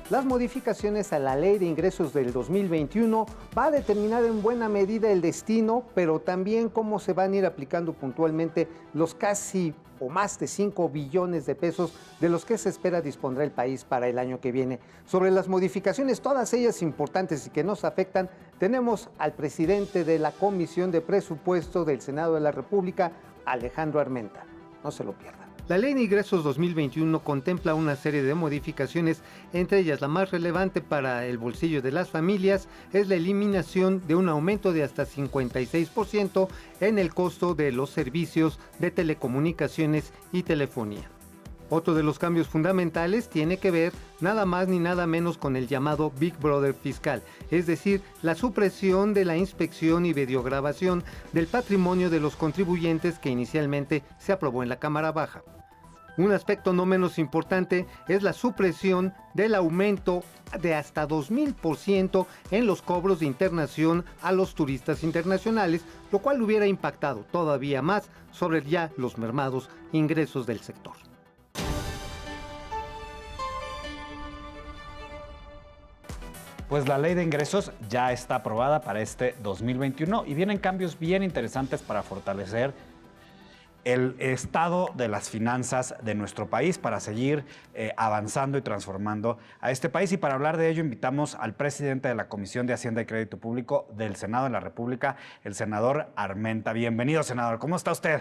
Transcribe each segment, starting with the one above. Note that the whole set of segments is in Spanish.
Las modificaciones a la Ley de Ingresos del 2021 va a determinar en buena medida el destino, pero también cómo se van a ir aplicando puntualmente los casi o más de 5 billones de pesos de los que se espera dispondrá el país para el año que viene. Sobre las modificaciones, todas ellas importantes y que nos afectan, tenemos al presidente de la Comisión de Presupuesto del Senado de la República, Alejandro Armenta. No se lo pierdan. La Ley de Ingresos 2021 contempla una serie de modificaciones, entre ellas la más relevante para el bolsillo de las familias es la eliminación de un aumento de hasta 56% en el costo de los servicios de telecomunicaciones y telefonía. Otro de los cambios fundamentales tiene que ver nada más ni nada menos con el llamado Big Brother fiscal, es decir, la supresión de la inspección y videograbación del patrimonio de los contribuyentes que inicialmente se aprobó en la Cámara Baja. Un aspecto no menos importante es la supresión del aumento de hasta 2000% en los cobros de internación a los turistas internacionales, lo cual hubiera impactado todavía más sobre ya los mermados ingresos del sector. Pues la ley de ingresos ya está aprobada para este 2021 y vienen cambios bien interesantes para fortalecer el estado de las finanzas de nuestro país, para seguir avanzando y transformando a este país. Y para hablar de ello invitamos al presidente de la Comisión de Hacienda y Crédito Público del Senado de la República, el senador Armenta. Bienvenido, senador. ¿Cómo está usted?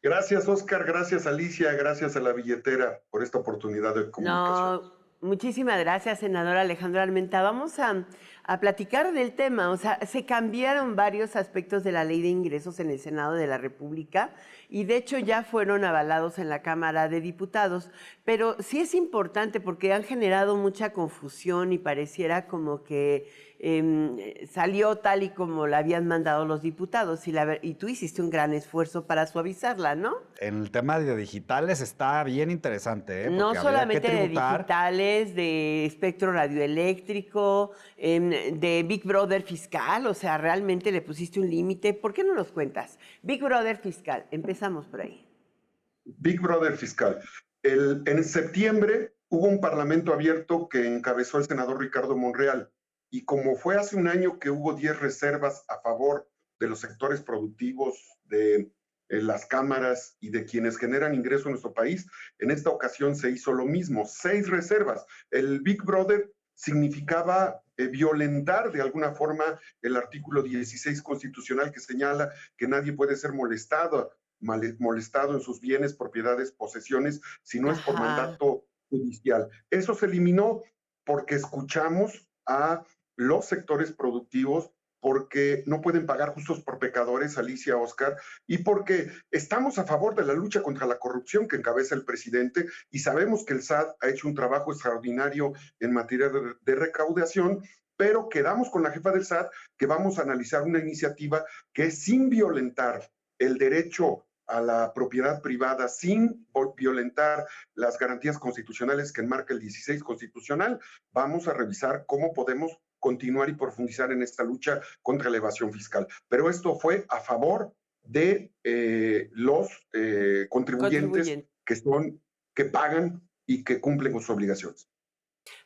Gracias, Oscar. Gracias, Alicia. Gracias a la billetera por esta oportunidad de comunicación. No, muchísimas gracias, senador Alejandro Armenta. Vamos a platicar del tema. O sea, se cambiaron varios aspectos de la Ley de Ingresos en el Senado de la República y de hecho ya fueron avalados en la Cámara de Diputados. Pero sí es importante porque han generado mucha confusión y pareciera como que salió tal y como la habían mandado los diputados y tú hiciste un gran esfuerzo para suavizarla, ¿no? En el tema de digitales está bien interesante, ¿eh? No solamente de digitales, de espectro radioeléctrico, de Big Brother fiscal, o sea, realmente le pusiste un límite. ¿Por qué no nos cuentas? Big Brother fiscal, empezamos por ahí. Big Brother fiscal. En septiembre hubo un parlamento abierto que encabezó el senador Ricardo Monreal. Y como fue hace un año que hubo 10 reservas a favor de los sectores productivos, de las cámaras y de quienes generan ingreso en nuestro país, en esta ocasión se hizo lo mismo, 6 reservas. El Big Brother significaba violentar de alguna forma el artículo 16 constitucional que señala que nadie puede ser molestado en sus bienes, propiedades, posesiones, si no es por mandato judicial. Eso se eliminó porque escuchamos a los sectores productivos, porque no pueden pagar justos por pecadores, Alicia, Oscar, y porque estamos a favor de la lucha contra la corrupción que encabeza el presidente y sabemos que el SAT ha hecho un trabajo extraordinario en materia de recaudación, pero quedamos con la jefa del SAT que vamos a analizar una iniciativa que sin violentar el derecho a la propiedad privada, sin violentar las garantías constitucionales que enmarca el 16 constitucional, vamos a revisar cómo podemos continuar y profundizar en esta lucha contra la evasión fiscal. Pero esto fue a favor de los contribuyentes que pagan y que cumplen con sus obligaciones.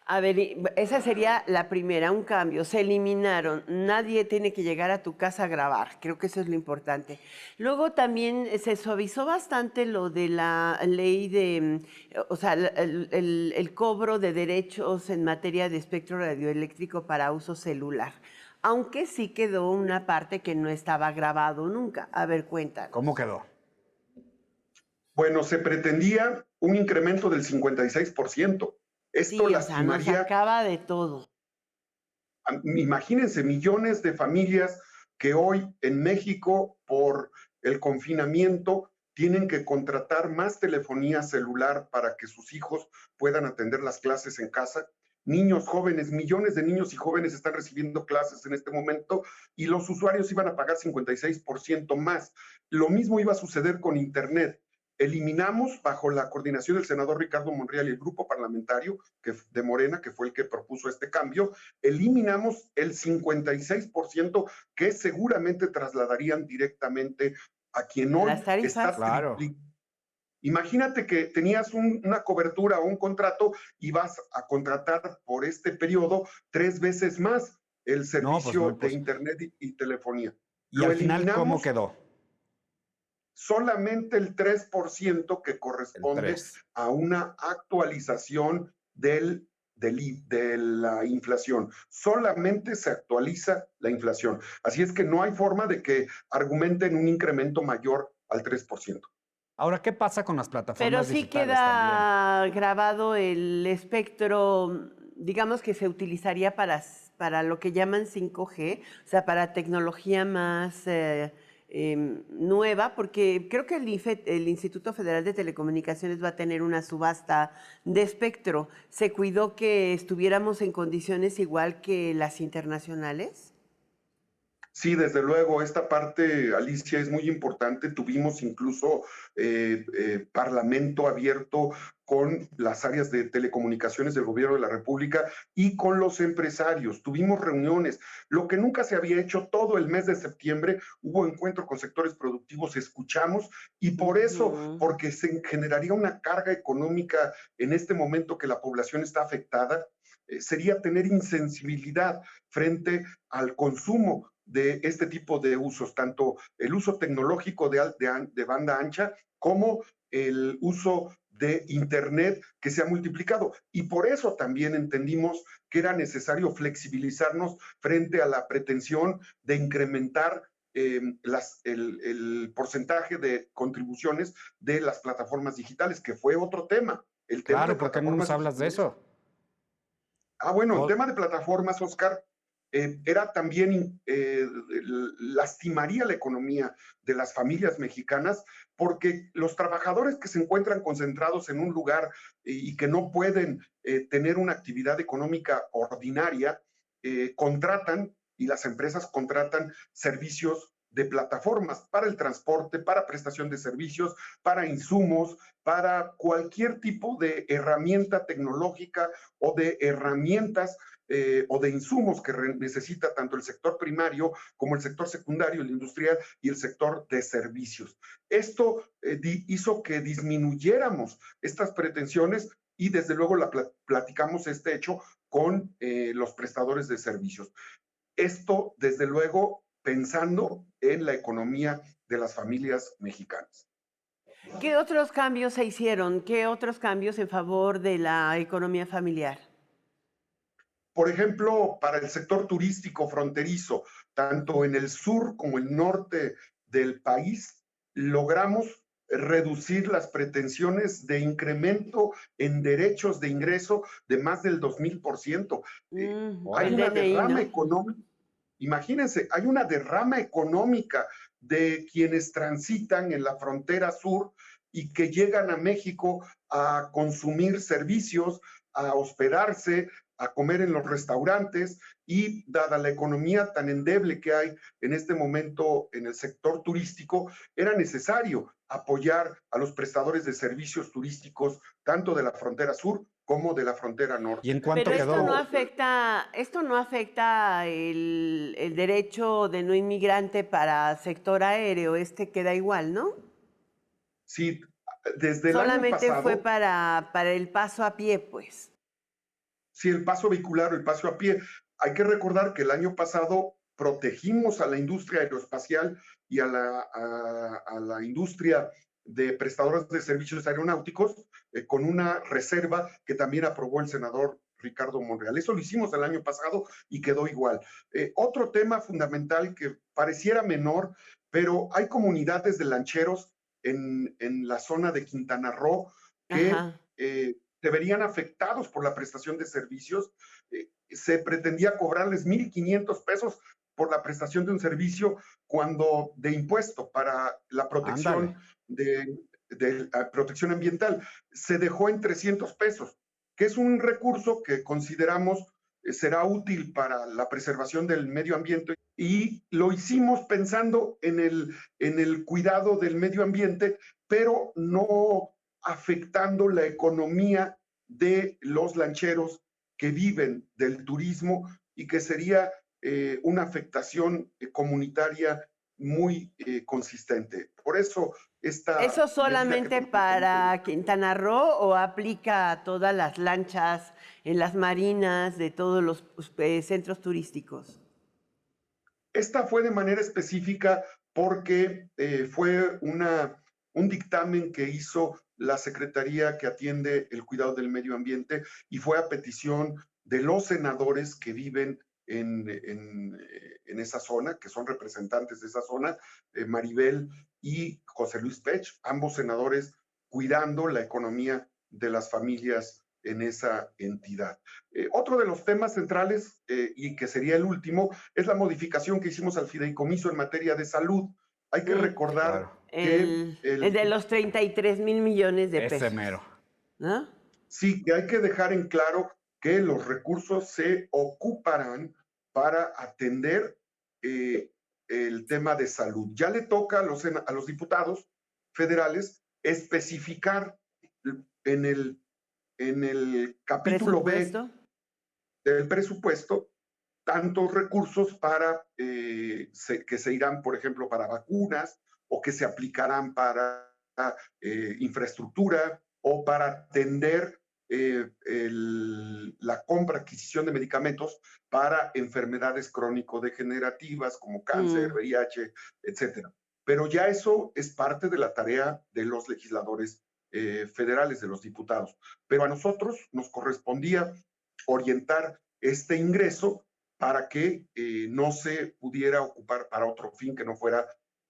A ver, esa sería la primera, un cambio. Se eliminaron. Nadie tiene que llegar a tu casa a grabar. Creo que eso es lo importante. Luego también se suavizó bastante lo de la ley de, o sea, el cobro de derechos en materia de espectro radioeléctrico para uso celular. Aunque sí quedó una parte que no estaba grabado nunca. A ver, cuéntanos. ¿Cómo quedó? Bueno, se pretendía un incremento del 56%. Esto sí, o sea, nos sacaba de todo. Imagínense, millones de familias que hoy en México, por el confinamiento, tienen que contratar más telefonía celular para que sus hijos puedan atender las clases en casa. Niños jóvenes, millones de niños y jóvenes están recibiendo clases en este momento y los usuarios iban a pagar 56% más. Lo mismo iba a suceder con Internet. Eliminamos, bajo la coordinación del senador Ricardo Monreal y el grupo parlamentario de Morena, que fue el que propuso este cambio, eliminamos el 56% que seguramente trasladarían directamente a quien hoy está Imagínate que tenías una cobertura o un contrato y vas a contratar por este periodo 3 veces más el No, pues muy servicio de internet y telefonía. ¿Y Lo al final cómo eliminamos quedó? solamente el 3% que El corresponde 3. a una actualización de la inflación. Solamente se actualiza la inflación. Así es que no hay forma de que argumenten un incremento mayor al 3%. Ahora, ¿qué pasa con las Pero plataformas sí digitales también? queda grabado el espectro, digamos que se utilizaría para lo que llaman 5G, o sea, para tecnología más nueva, porque creo que el Instituto Federal de Telecomunicaciones va a tener una subasta de espectro. ¿Se cuidó que estuviéramos en condiciones igual que las internacionales? Sí, desde luego, esta parte, Alicia, es muy importante. Tuvimos incluso parlamento abierto con las áreas de telecomunicaciones del gobierno de la República y con los empresarios. Tuvimos reuniones, lo que nunca se había hecho todo el mes de septiembre, hubo encuentro con sectores productivos, escuchamos y por eso, porque se generaría una carga económica en este momento que la población está afectada, sería tener insensibilidad frente al consumo de este tipo de usos, tanto el uso tecnológico de banda ancha como el uso de Internet que se ha multiplicado. Y por eso también entendimos que era necesario flexibilizarnos frente a la pretensión de incrementar el porcentaje de contribuciones de las plataformas digitales, que fue otro tema. El tema de Claro, ¿por qué no nos plataformas hablas de digitales. eso? Bueno, el O- tema de plataformas, Oscar, era también, lastimaría la economía de las familias mexicanas, porque los trabajadores que se encuentran concentrados en un lugar y que no pueden tener una actividad económica ordinaria, contratan y las empresas contratan servicios de plataformas para el transporte, para prestación de servicios, para insumos, para cualquier tipo de herramienta tecnológica o de herramientas o de insumos que necesita tanto el sector primario como el sector secundario, el industrial y el sector de servicios. Esto hizo que disminuyéramos estas pretensiones y desde luego platicamos este hecho con los prestadores de servicios. Esto desde luego pensando en la economía de las familias mexicanas. ¿Qué otros cambios se hicieron? ¿Qué otros cambios en favor de la economía familiar? Por ejemplo, para el sector turístico fronterizo, tanto en el sur como el norte del país, logramos reducir las pretensiones de incremento en derechos de ingreso de más del 2000%. Hay El una DNI, derrama ¿no? económica, imagínense, hay una derrama económica de quienes transitan en la frontera sur y que llegan a México a consumir servicios, a hospedarse, a comer en los restaurantes y dada la economía tan endeble que hay en este momento en el sector turístico, era necesario apoyar a los prestadores de servicios turísticos tanto de la frontera sur como de la frontera norte. ¿Y en cuánto Pero quedó? esto no afecta el derecho de no inmigrante para sector aéreo, este queda igual, ¿no? Sí, desde el año Solamente fue pasado, para el paso a pie, pues. sí, el paso vehicular o el paso a pie. Hay que recordar que el año pasado protegimos a la industria aeroespacial y a la industria de prestadores de servicios aeronáuticos con una reserva que también aprobó el senador Ricardo Monreal. Eso lo hicimos el año pasado y quedó igual. Otro tema fundamental que pareciera menor, pero hay comunidades de lancheros en la zona de Quintana Roo que Ajá. se verían afectados por la prestación de servicios. Se pretendía cobrarles 1,500 pesos por la prestación de un servicio cuando de impuesto para la Ándale. protección de protección ambiental. Se dejó en 300 pesos, que es un recurso que consideramos será útil para la preservación del medio ambiente y lo hicimos pensando en el cuidado del medio ambiente, pero no afectando la economía de los lancheros que viven del turismo y que sería una afectación comunitaria muy consistente. Por eso esta... ¿Eso solamente para Quintana Roo o aplica a todas las lanchas en las marinas de todos los centros turísticos? Esta fue de manera específica porque fue un dictamen que hizo la Secretaría que atiende el cuidado del medio ambiente y fue a petición de los senadores que viven en esa zona, que son representantes de esa zona, Maribel y José Luis Pech, ambos senadores cuidando la economía de las familias en esa entidad. Otro de los temas centrales, y que sería el último, es la modificación que hicimos al fideicomiso en materia de salud. Hay que recordar que... El de los 33 mil millones de pesos. Ese mero. ¿No? Sí, que hay que dejar en claro que los recursos se ocuparán para atender el tema de salud. Ya le toca a los diputados federales especificar en el capítulo B del presupuesto tantos recursos para que se irán, por ejemplo, para vacunas o que se aplicarán para infraestructura o para atender la compra, adquisición de medicamentos para enfermedades crónico-degenerativas como cáncer, VIH, etcétera. Pero ya eso es parte de la tarea de los legisladores federales, de los diputados. Pero a nosotros nos correspondía orientar este ingreso para que no se pudiera ocupar para otro fin que no fuera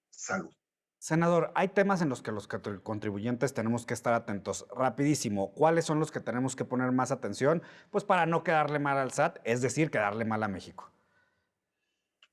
salud. Senador, hay temas en los que los contribuyentes tenemos que estar atentos. Rapidísimo, ¿cuáles son los que tenemos que poner más atención? Pues para no quedarle mal al SAT, es decir, quedarle mal a México.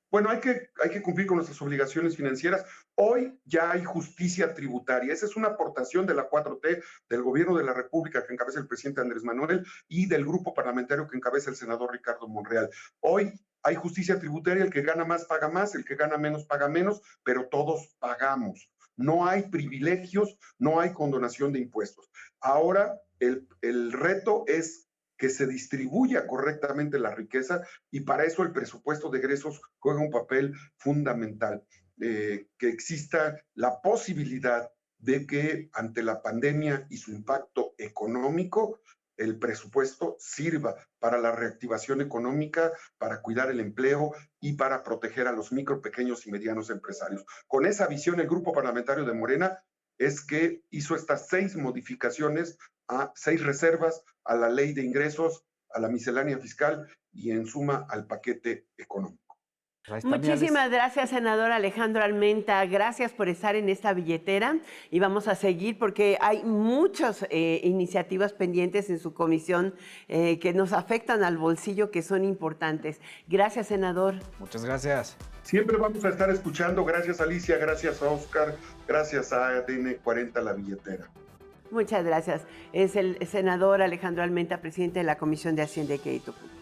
Bueno, hay que cumplir con nuestras obligaciones financieras. Hoy ya hay justicia tributaria. Esa es una aportación de la 4T, del gobierno de la República que encabeza el presidente Andrés Manuel y del grupo parlamentario que encabeza el senador Ricardo Monreal. Hoy hay justicia tributaria, el que gana más paga más, el que gana menos paga menos, pero todos pagamos. No hay privilegios, no hay condonación de impuestos. Ahora el reto es que se distribuya correctamente la riqueza y para eso el presupuesto de egresos juega un papel fundamental. Que exista la posibilidad de que ante la pandemia y su impacto económico, el presupuesto sirva para la reactivación económica, para cuidar el empleo y para proteger a los micro, pequeños y medianos empresarios. Con esa visión, el Grupo Parlamentario de Morena es que hizo estas 6 modificaciones, 6 reservas a la ley de ingresos, a la miscelánea fiscal y en suma al paquete económico. Muchísimas gracias, senador Alejandro Armenta. Gracias por estar en esta billetera y vamos a seguir porque hay muchas iniciativas pendientes en su comisión que nos afectan al bolsillo, que son importantes. Gracias, senador. Muchas gracias. Siempre vamos a estar escuchando. Gracias, Alicia. Gracias a Oscar. Gracias a ADN 40, la billetera. Muchas gracias. Es el senador Alejandro Armenta, presidente de la Comisión de Hacienda y Crédito Público.